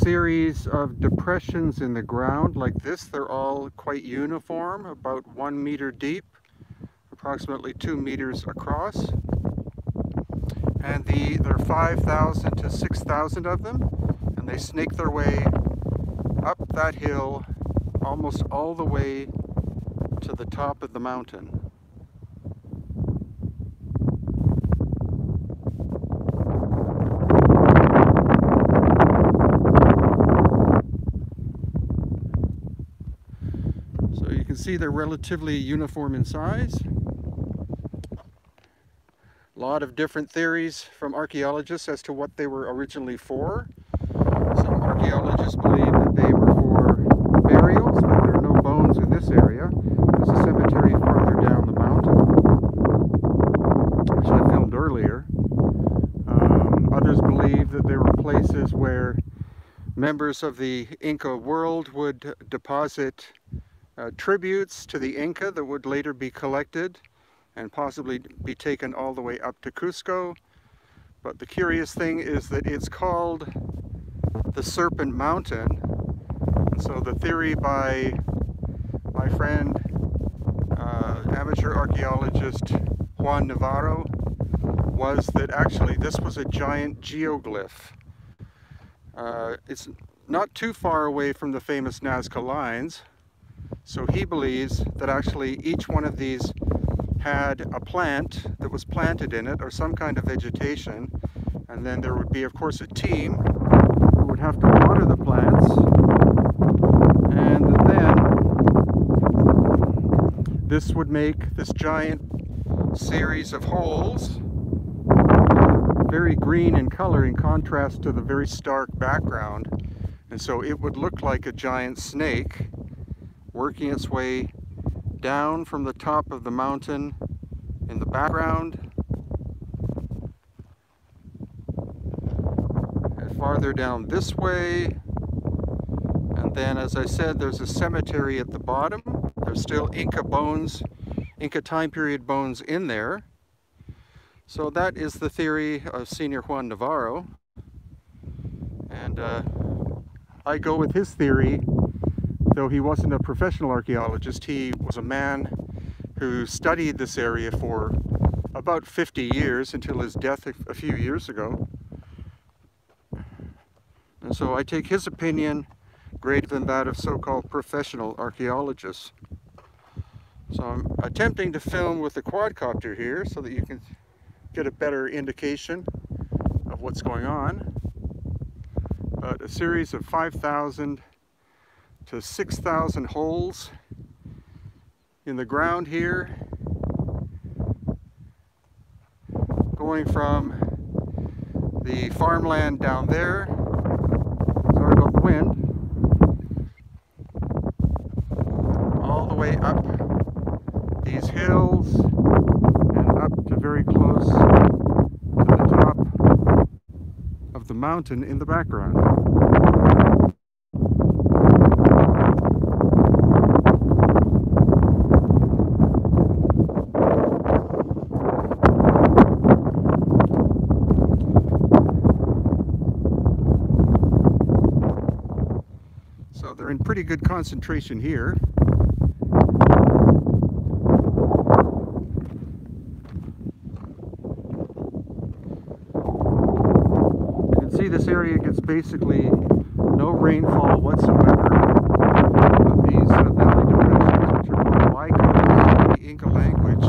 series of depressions in the ground like this. They're all quite uniform, about 1 meter deep, approximately 2 meters across. And there are 5,000 to 6,000 of them, and they snake their way up that hill almost all the way to the top of the mountain. So you can see they're relatively uniform in size. A lot of different theories from archaeologists as to what they were originally for. Some archaeologists believe that they were for burials, but there are no bones in this area. There's a cemetery farther down the mountain, which I filmed earlier. Others believe that there were places where members of the Inca world would deposit tributes to the Inca that would later be collected and possibly be taken all the way up to Cusco. But the curious thing is that it's called the Serpent Mountain. And so the theory by my friend, amateur archaeologist Juan Navarro, was that actually this was a giant geoglyph. It's not too far away from the famous Nazca Lines, so he believes that actually each one of these had a plant that was planted in it, or some kind of vegetation, and then there would be, of course, a team who would have to water the plants, and then this would make this giant series of holes, very green in color in contrast to the very stark background, and so it would look like a giant snake working its way down from the top of the mountain in the background, and farther down this way, and then, as I said, there's a cemetery at the bottom. There's still Inca bones, Inca time period bones in there. So that is the theory of Senior Juan Navarro, and I go with his theory. Though he wasn't a professional archaeologist, he was a man who studied this area for about 50 years until his death a few years ago. And so I take his opinion greater than that of so-called professional archaeologists. So I'm attempting to film with the quadcopter here so that you can get a better indication of what's going on. But a series of 5,000 to 6,000 holes in the ground here, going from the farmland down there, sorry about the wind, all the way up these hills and up to very close to the top of the mountain in the background. They're in pretty good concentration here. You can see this area gets basically no rainfall whatsoever. But these valley depressions, which are called huaicos in the Inca language,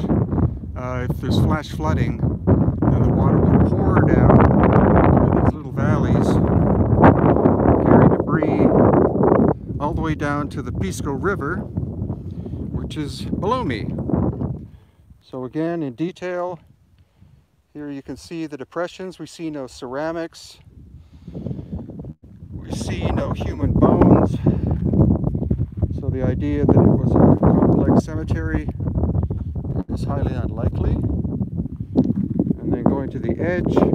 if there's flash flooding, then the water will pour down through these little valleys, carry debris all the way down to the Pisco River, which is below me. So again, in detail, here you can see the depressions. We see no ceramics. We see no human bones. So the idea that it was a complex cemetery is highly unlikely. And then going to the edge, this is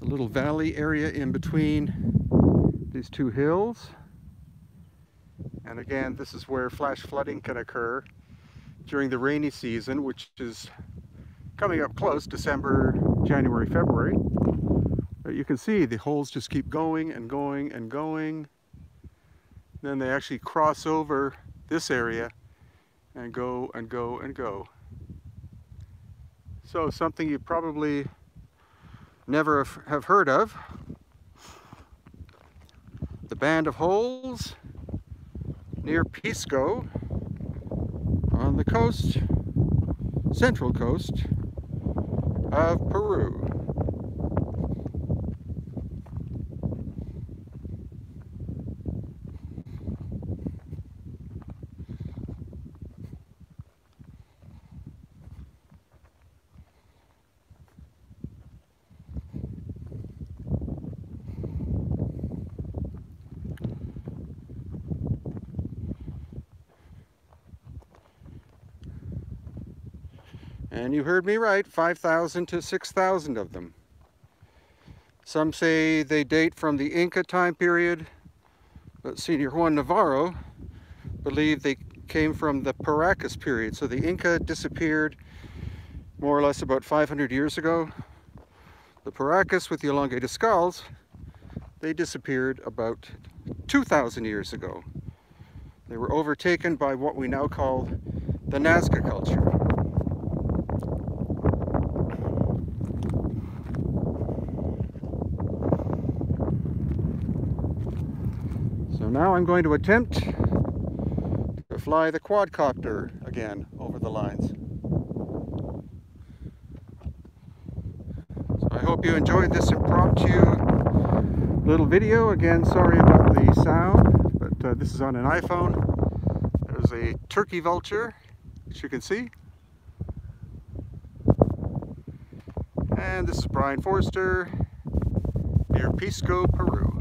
the little valley area in between these two hills, and again, this is where flash flooding can occur during the rainy season, which is coming up close, December, January, February. But you can see the holes just keep going and going and going. Then they actually cross over this area and go and go and go. So something you probably never have heard of. The Band of Holes near Pisco on the coast, central coast of Peru. And you heard me right, 5,000 to 6,000 of them. Some say they date from the Inca time period, but Senior Juan Navarro believed they came from the Paracas period. So the Inca disappeared more or less about 500 years ago. The Paracas with the elongated skulls, they disappeared about 2,000 years ago. They were overtaken by what we now call the Nazca culture. So now I'm going to attempt to fly the quadcopter again over the lines. So I hope you enjoyed this impromptu little video. Again, sorry about the sound, but this is on an iPhone. There's a turkey vulture, as you can see. And this is Brian Forster near Pisco, Peru.